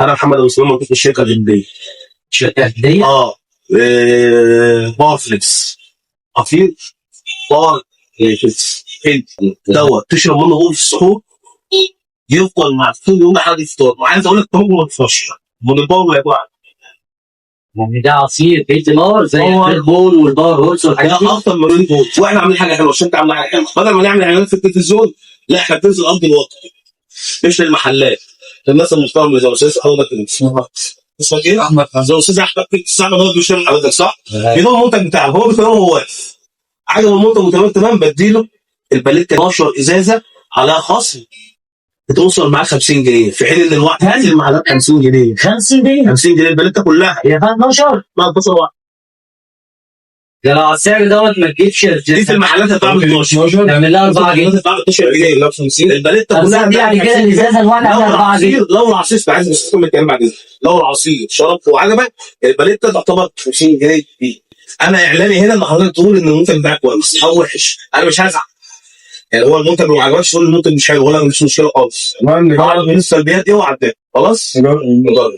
انا محمد ابو سليمان موجود في الشركه الهنديه. شركه هديه؟ بارفليكس عصير بارفليكس دوت تشرب منه هو في السحور، يفضل معاك طول اليوم لحد الفطار. وعايز اقول لك طعمه ما تفرش من البار ولا يبقى يعني ده عصير فيه بار زي الريد بول والبار هولز والحاجات دي. اكتر من ريد بول. واحنا عاملين حاجه حلوه عشان انت عامل حاجه حلوه، بدل ما نعمل اعلانات في التلفزيون لا احنا بننزل ارض الواقع، مش للمحلات. الناس المحترمه زي الاستاذ حضرتك اسمك ايه؟ احمد. زي الاستاذ احمد الساعه هو بيشتغل حضرتك صح؟ بيدور المنتج بتاعه هو بيتكلم هو واقف. عجب المنتج وتمام تمام بديله الباليت 12 ازازه عليها خصم بتوصل معاه 50 جنيه، في حين ان الواحد هذه المحلات 50 جنيه. 50 جنيه 50 جنيه الباليته كلها يا فندم 12 ما 12 واحد. ده لو على السعر دوت ما تجيبش دي في المحلات هتعمل 12 تعمل لها 4 جنيه هتعمل 12 جنيه لا 50 الباليته كلها. دي يعني كده الازازه الواحده عليها 4 جنيه. لو العصير عايز بس الكلام بعد كده، لو العصير شربته وعجبك الباليته تعتبر 50 جنيه دي. انا اعلاني هنا ان حضرتك تقول ان المنتج بتاعك كويس او وحش، انا مش هزعل. يعني هو المنتج ما عجبكش تقول المنتج مش حلو ولا مش مشكله خالص. المهم من السلبيات اوعى تضايق خلاص. نجرب.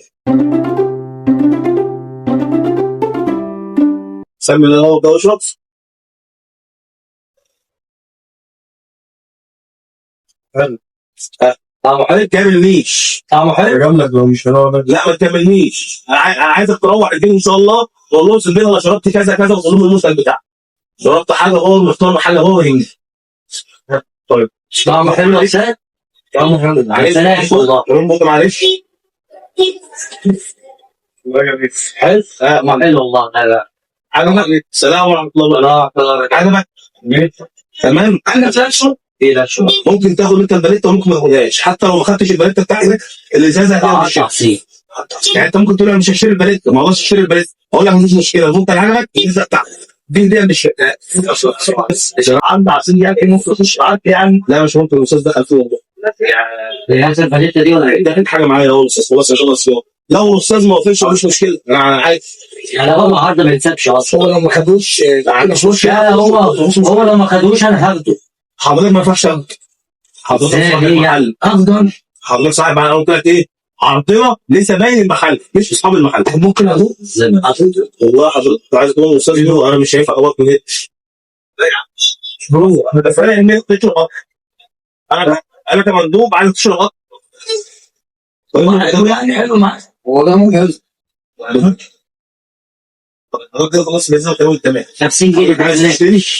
سمي الله ده واشرب. حلو. طعمه حلو. تعملنيش طعمه حلو. جاملك لو مش حلو. لا ما تعملنيش. انا عايزك تروح البيت ان شاء الله تقول لهم سيبني انا شربت كذا كذا وتقول لهم المنتج بتاعك. شربت حاجه هو محترم حاجه هو هندي. طيب طعمه حلو يا استاذ. طعمه حلو. معلش والله. معلش. حلو؟ ما حلو والله. لا لا. عجبك؟ السلام ورحمه الله وبركاته. عجبك؟ تمام. عندك ثلاث ايه لا شو ممكن تاخد انت الباليته وممكن ما تاخدهاش، حتى لو ما خدتش الباليته بتاعتك الازازه هتبقى مش يعني انت ممكن تقول انا مش هشتري الباليته ما اقدرش اشتري الباليته اقول لك مفيش مشكله المنتج عجبك الازازه بتاعتك دي مش عندي عصير يعني ممكن تخش معاك يعني. لا مش ممكن الاستاذ دخل في الموضوع هي الباليته دي ولا ايه؟ ده حاجه معايا اهو الاستاذ خلاص خلاص. لو الاستاذ ما وافقش مش مشكله انا عادي يعني هو النهارده ما يتسابش اصلا. هو لو ما خدوش مش مشكله. هو لو ما خدوش انا هاخده. حضرتك ما ينفعش تاخده. حضرتك صاحب المحل افضل. حضرتك صاحب المحل. انا قلت لك ايه؟ عرضنا لزباين المحل مش اصحاب المحل. ممكن اخده؟ والله حضرتك عايز تقول استاذ نور انا مش شايف اخبارك من هنا. برو انا فاهم ان انت تشرب انا كمندوب عايز تشرب اكتر. يعني حلو معاك. هو ده ممكن حلو. الراجل خلاص لازم تقول تمام. 50 جنيه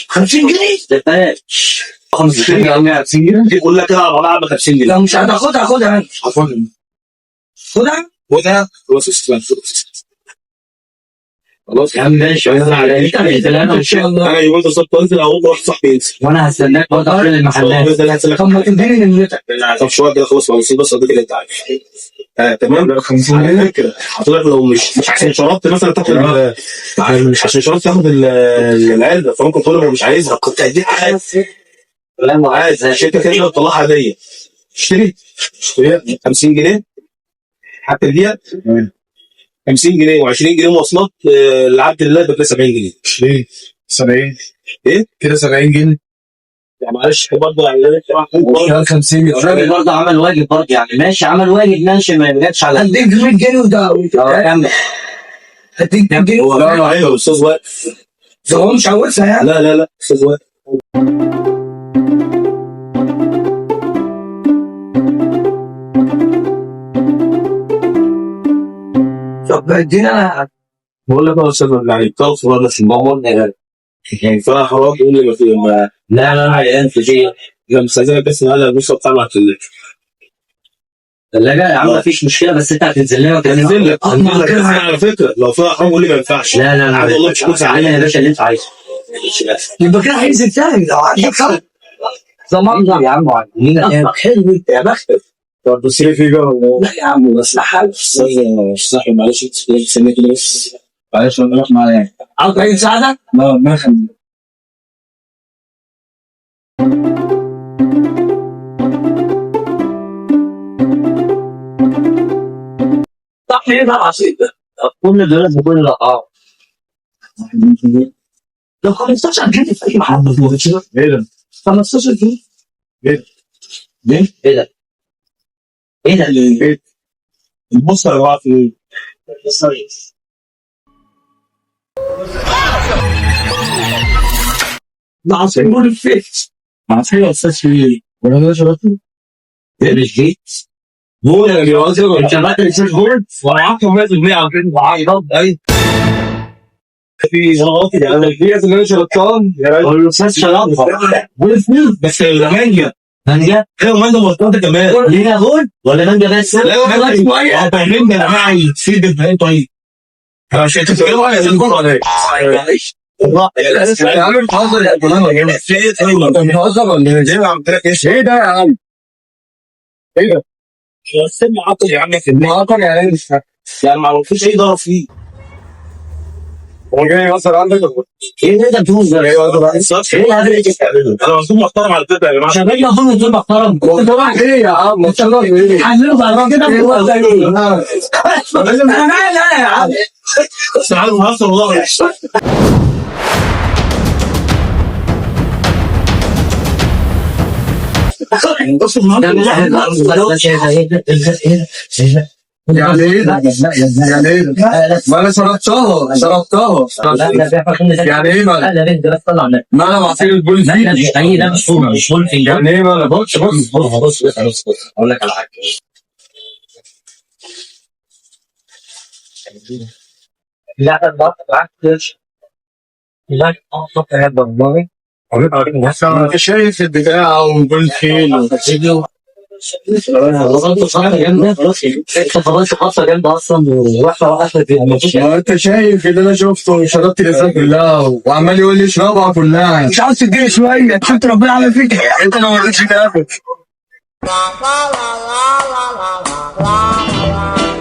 50 جنيه ده بلاش. 50 جنيه 50 جنيه يقول لك انا على 50 جنيه. لا مش هتاخدها خدها خدها خلاص خلاص يا عم ماشي. ان شاء الله انا يوم بالظبط انزل اقول واحد صاحبي ينزل وانا هستناك برضه في المحلات. طب ما تديني نمرتك. طب شويه كده خلاص بس اديك اللي انت عايزه. تمام. 50 جنيه فكره حضرتك لو مش عشان شربت مثلا تاخد مش عشان شربت تاخد العلبه فممكن تقول له مش عايزها كنت هديك حاجه. لا ما عايز الشركه كده تطلعها هديه. اشتريها 50 جنيه حتى ديت 50 جنيه و20 جنيه مواصلات لعبد الله بكده 70 جنيه. 20 70 ايه كده 70 جنيه يعني معلش برضه يعني 50 جنيه. الراجل برضه عمل واجب برضه يعني ماشي عمل واجب ماشي ما جاتش على هديك 100 جنيه وده كمل. هديك 100 جنيه. لا ايوه استاذ واقف. ده هو مش عاوزها يعني. لا استاذ واقف. طب ادينا انا بقول لك يا استاذ يعني بتعرف ولا في المعمول يعني فيها حرام تقول لي ما في لا عيان في شيء. يا مستاذنك بس انا المشروع بتاع مع الثلاجه يا عم مفيش مشكله بس انت هتنزل لنا هنزل لك على فكره لو فيها حرام قول لي ما ينفعش. لا والله مش كنت علينا يا باشا اللي انت عايزه. يبقى كده هينزل تاني لو عندك خط ضمننا يا عم وعدينا حلو يا بختك. طب بصري فيه بقى ولا لا يا عم بس لحالك مش صاحي معلش استنى كده بس معلش انا راح معايا. عاوز اي مساعده؟ لا ما خلي صح ايه ده عصير ده؟ كل دول بكل الاسعار. لو 15 جنيه في اي محل ايه ده؟ 15 جنيه ايه ايه ده؟ ايه البص يا جماعه في ايه؟ مع سيمون الفيكس. مع فيه استاذ في ولا ده شرطه؟ مش جيت جول يا جماعه انت ما تنساش جول ومعاك 100% على فكره وعيط اي في غلط يعني في ناس اللي انا شرطان يا راجل قول له استاذ شراب بس المانجا مانجا ايوه مانجا مرتبطه كمان ليها جول ولا مانجا بس؟ لا مانجا شويه فاهمني يا جماعه يفيد الباقي طيب انا مش انت بتتكلم على الجول ولا ايه؟ يا عم بتهزر يا جماعه ولا ايه؟ في ايه طيب؟ انت بتهزر ولا ايه؟ زي ما عملت لك ايه ده يا عم؟ ايه ده؟ السن عطل يا عم في معاطر يعني ايه مش فاهم. يعني ما عملتوش اي ضرب فيه هو جاي مثلا عندك ايه ده انت بتقول ده؟ ايه انا مظلوم محترم على فكره يا جماعه شباب اظن دول محترم انت رايح ايه يا عم؟ انت رايح ايه؟ حللوا بعد كده ايه زي ده؟ انا مالي يا عم. بس تعالوا نهزر والله بص يعني ايه ده؟ يعني ايه ده؟ ما انا شربتها يعني ايه ما انا معصير البوليس يعني ايه ما انا بص اقول لك على حاجه لا ده بعكس لا والله انت شايف البتاع والبولفين خلاص خاصة جامدة أصلا وواحدة واحدة ما انت شايف اللي انا شفته وشربت الازازه كلها وعمال يقول لي اشربها كلها مش عاوز تديني شويه شفت ربنا عمل فيك انت ما وريتش نافذ la la la la la la la la